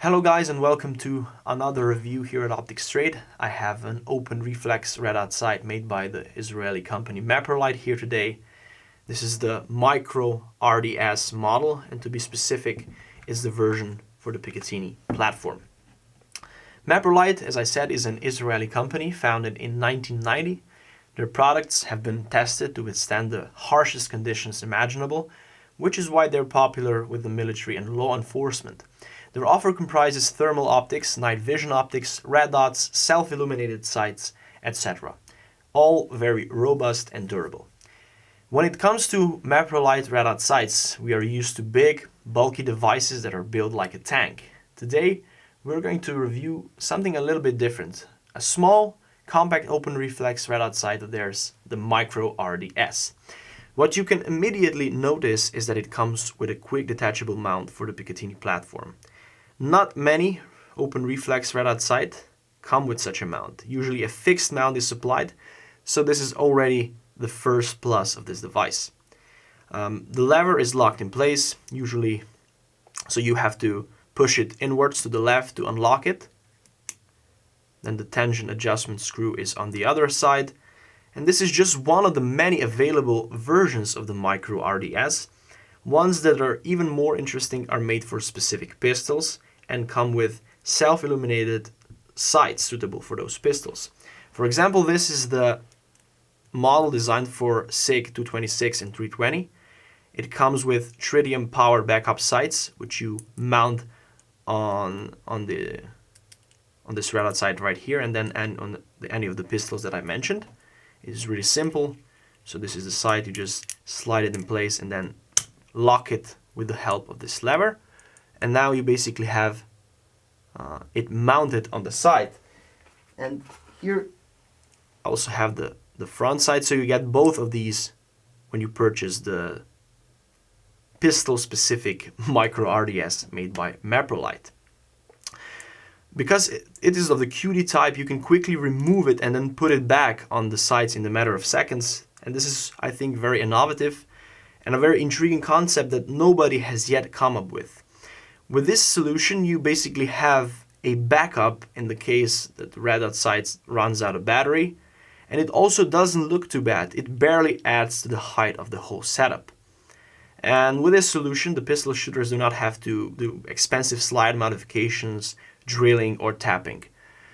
Hello guys and welcome to another review here at Optics Trade. I have an open reflex red dot sight made by the Israeli company Meprolight here today. This is the MicroRDS model, and to be specific, is the version for the Picatinny platform. Meprolight, as I said, is an Israeli company founded in 1990. Their products have been tested to withstand the harshest conditions imaginable, which is why they're popular with the military and law enforcement. Their offer comprises thermal optics, night vision optics, red dots, self-illuminated sights, etc. All very robust and durable. When it comes to Meprolight red dot sights, we are used to big, bulky devices that are built like a tank. Today, we're going to review something a little bit different. A small, compact open reflex red dot sight of theirs, the MicroRDS. What you can immediately notice is that it comes with a quick detachable mount for the Picatinny platform. Not many open reflex red dot sight come with such a mount. Usually a fixed mount is supplied, so this is already the first plus of this device. The lever is locked in place, usually, so you have to push it inwards to the left to unlock it. Then the tension adjustment screw is on the other side. And this is just one of the many available versions of the MicroRDS. Ones that are even more interesting are made for specific pistols and come with self-illuminated sights suitable for those pistols. For example, this is the model designed for SIG 226 and 320. It comes with tritium powered backup sights, which you mount on this red dot sight right here, and then on any of the pistols that I mentioned. It's really simple. So this is the sight, you just slide it in place and then lock it with the help of this lever. And now you basically have it mounted on the sight. And here I also have the front sight, so you get both of these when you purchase the pistol specific MicroRDS made by Meprolight. Because it is of the QD type, you can quickly remove it and then put it back on the sights in a matter of seconds. And this is, I think, very innovative and a very intriguing concept that nobody has yet come up with. With this solution, you basically have a backup in the case that the red dot sight runs out of battery. And it also doesn't look too bad. It barely adds to the height of the whole setup. And with this solution, the pistol shooters do not have to do expensive slide modifications, drilling or tapping.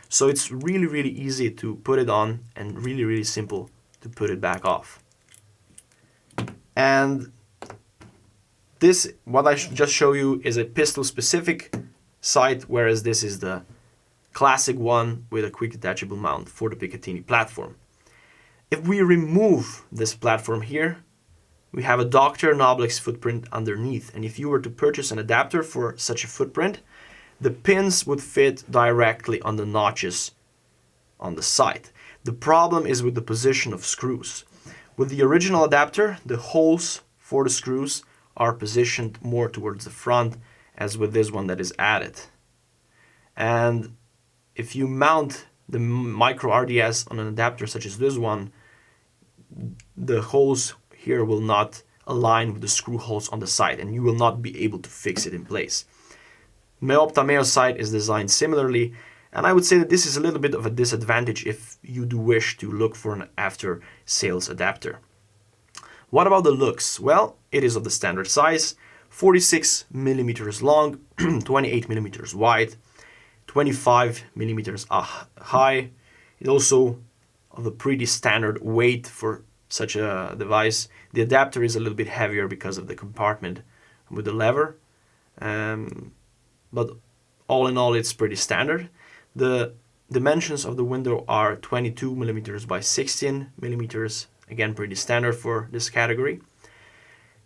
So it's really easy to put it on and really simple to put it back off. And this, what I just show you, is a pistol specific sight, whereas this is the classic one with a quick detachable mount for the Picatinny platform. If we remove this platform here, we have a Dr. Noblix footprint underneath, and if you were to purchase an adapter for such a footprint, the pins would fit directly on the notches on the sight. The problem is with the position of screws. With the original adapter, the holes for the screws are positioned more towards the front, as with this one that is added. And if you mount the MicroRDS on an adapter such as this one, the holes here will not align with the screw holes on the side, and you will not be able to fix it in place. Optical sight is designed similarly, and I would say that this is a little bit of a disadvantage if you do wish to look for an after-sales adapter. What about the looks? Well, it is of the standard size, 46 millimeters long, 28 millimeters wide, 25 millimeters high. It also of a pretty standard weight for such a device. The adapter is a little bit heavier because of the compartment with the lever. But all in all, it's pretty standard. The dimensions of the window are 22 millimeters by 16 millimeters. Again, pretty standard for this category.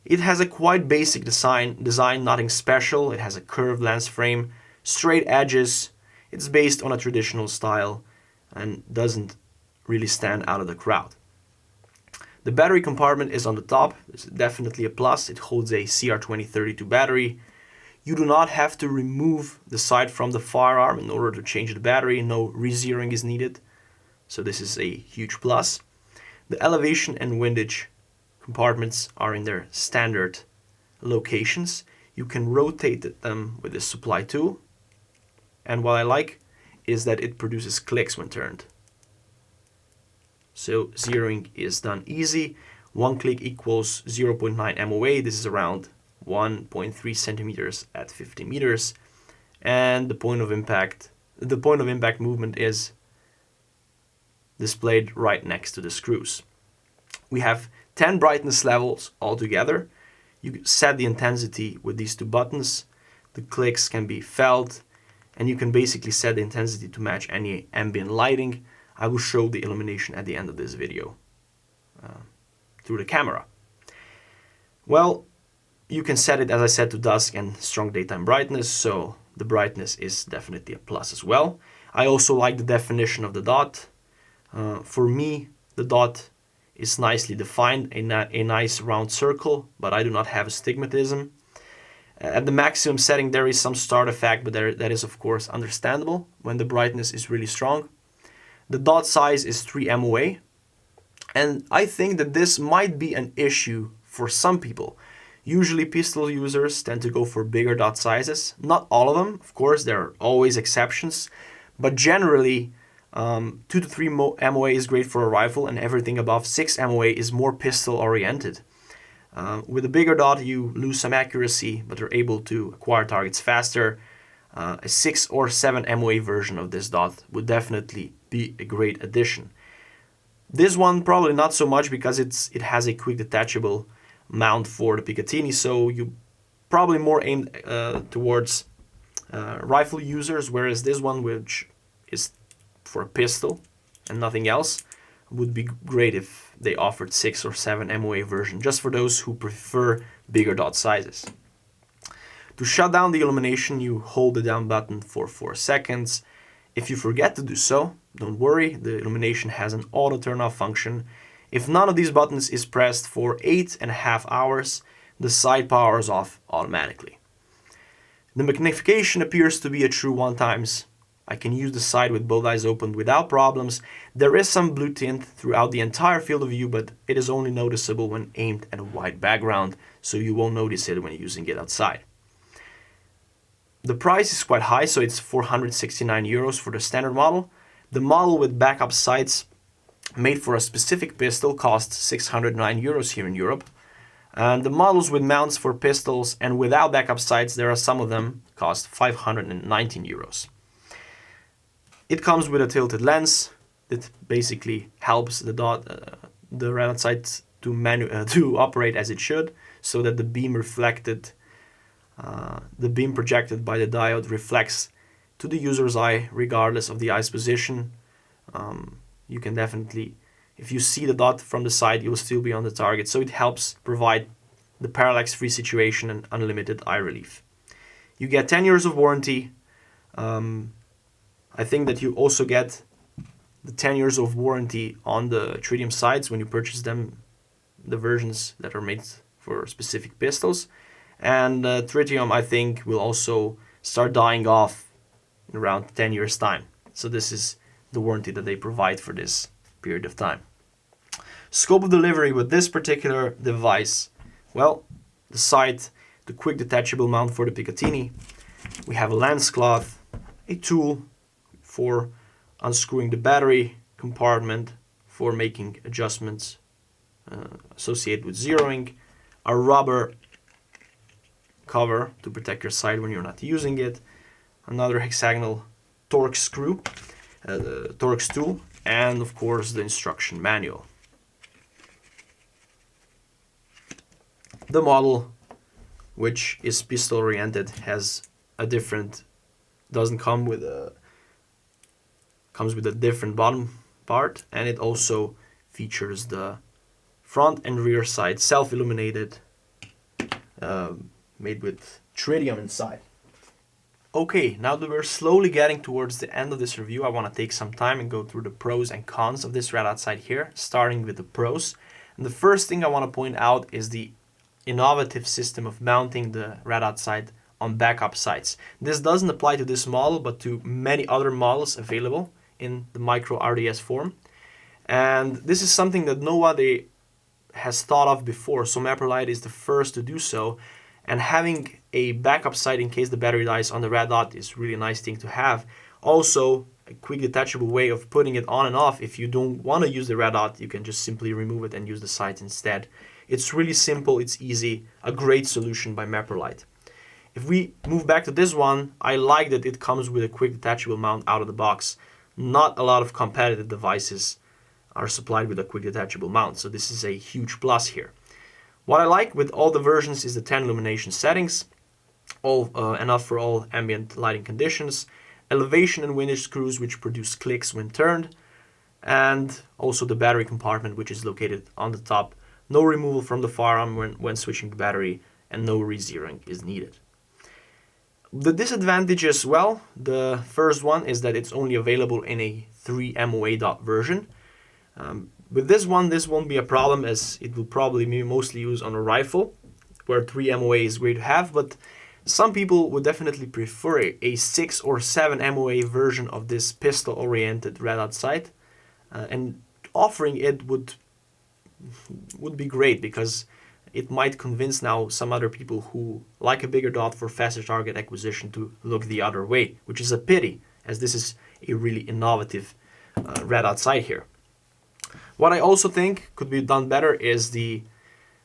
It has a quite basic design, nothing special. It has a curved lens frame, straight edges. It's based on a traditional style and doesn't really stand out of the crowd. The battery compartment is on the top. It's definitely a plus. It holds a CR2032 battery. You do not have to remove the sight from the firearm in order to change the battery. No re-zeroing is needed. So this is a huge plus. The elevation and windage compartments are in their standard locations. You can rotate them with this supply tool. and what I like is that it produces clicks when turned. So zeroing is done easy. 1 click equals 0.9 MOA. This is around 1.3 centimeters at 50 meters. And the point of impact movement is displayed right next to the screws. We have 10 brightness levels altogether. You set the intensity with these two buttons. The clicks can be felt, and you can basically set the intensity to match any ambient lighting. I will show the illumination at the end of this video through the camera. Well, you can set it, as I said, to dusk and strong daytime brightness, so the brightness is definitely a plus as well. I also like the definition of the dot. For me, the dot is nicely defined, a nice round circle, but I do not have astigmatism. At the maximum setting, there is some start effect, but that is of course understandable when the brightness is really strong. The dot size is 3 MOA, and I think that this might be an issue for some people. Usually pistol users tend to go for bigger dot sizes. Not all of them, of course, there are always exceptions, but generally 2 to 3 MOA is great for a rifle, and everything above 6 MOA is more pistol oriented. With a bigger dot you lose some accuracy, but are able to acquire targets faster. A 6 or 7 MOA version of this dot would definitely be a great addition. This one probably not so much, because it has a quick detachable mount for the Picatinny, so you probably more aimed towards rifle users, whereas this one, which is for a pistol and nothing else, would be great if they offered 6 or 7 MOA version, just for those who prefer bigger dot sizes. To shut down the illumination, you hold the down button for 4 seconds. If you forget to do so, don't worry, the illumination has an auto turn off function. If none of these buttons is pressed for 8.5 hours, the sight powers off automatically. The magnification appears to be a true 1x. I can use the sight with both eyes open without problems. There is some blue tint throughout the entire field of view, but it is only noticeable when aimed at a white background, so you won't notice it when using it outside. The price is quite high, so it's 469 euros for the standard model. The model with backup sights made for a specific pistol costs 609 euros here in Europe. And the models with mounts for pistols and without backup sights, there are some of them, cost 519 euros. It comes with a tilted lens that basically helps the red dot sight to operate as it should, so that the beam projected by the diode reflects to the user's eye regardless of the eye's position. You can definitely, if you see the dot from the side, you will still be on the target, so it helps provide the parallax-free situation and unlimited eye relief. You get 10 years of warranty. I think that you also get the 10 years of warranty on the tritium sights when you purchase them, the versions that are made for specific pistols. And tritium, I think, will also start dying off in around 10 years time. So this is the warranty that they provide for this period of time. Scope of delivery with this particular device, well, the sight, the quick detachable mount for the Picatinny, we have a lens cloth, a tool for unscrewing the battery compartment, for making adjustments associated with zeroing, a rubber cover to protect your sight when you're not using it, another hexagonal Torx screw, the Torx tool, and of course the instruction manual. The model, which is pistol oriented, has a different, comes with a different bottom part, and it also features the front and rear sight self-illuminated, made with tritium inside. Okay, now that we're slowly getting towards the end of this review, I want to take some time and go through the pros and cons of this red dot sight here, starting with the pros. And the first thing I want to point out is the innovative system of mounting the red dot sight on backup sights. This doesn't apply to this model, but to many other models available in the MicroRDS form. And this is something that nobody has thought of before, so Meprolight is the first to do so. And having a backup sight in case the battery dies on the red dot is really a nice thing to have. Also, a quick detachable way of putting it on and off. If you don't want to use the red dot, you can just simply remove it and use the sight instead. It's really simple, it's easy, a great solution by Meprolight. If we move back to this one, I like that it comes with a quick detachable mount out of the box. Not a lot of competitive devices are supplied with a quick detachable mount, so this is a huge plus here. What I like with all the versions is the 10 illumination settings, all enough for all ambient lighting conditions, elevation and windage screws which produce clicks when turned, and also the battery compartment which is located on the top. No removal from the firearm when switching the battery, and no re-zeroing is needed. The disadvantage as well, the first one is that it's only available in a 3 MOA dot version. With this one, this won't be a problem as it will probably be mostly used on a rifle, where 3 MOA is great to have, but some people would definitely prefer a 6 or 7 MOA version of this pistol-oriented red dot sight, and offering it would be great because it might convince now some other people who like a bigger dot for faster target acquisition to look the other way, which is a pity as this is a really innovative red dot sight here. What I also think could be done better is the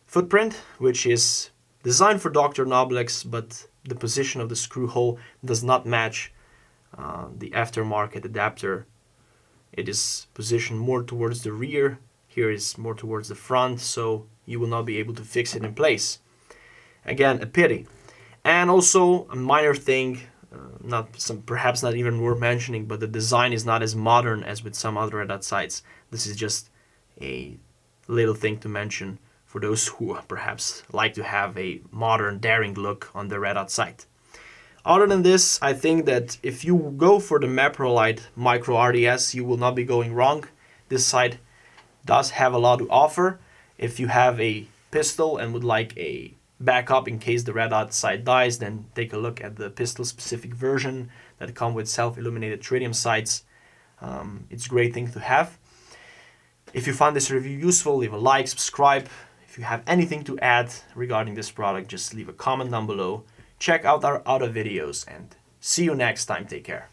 footprint, which is designed for Dr. Noblex, but the position of the screw hole does not match the aftermarket adapter. It is positioned more towards the rear. Here is more towards the front, so you will not be able to fix it in place. Again, a pity. And also a minor thing, perhaps not even worth mentioning, but the design is not as modern as with some other red dot sights. This is just a little thing to mention for those who perhaps like to have a modern, daring look on the red dot sight. Other than this, I think that if you go for the Meprolight MicroRDS, you will not be going wrong. This sight does have a lot to offer. If you have a pistol and would like a backup in case the red dot sight dies, then take a look at the pistol specific version that come with self-illuminated tritium sights. It's a great thing to have. If you found this review useful, leave a like, subscribe. If you have anything to add regarding this product, just leave a comment down below. Check out our other videos and see you next time. Take care.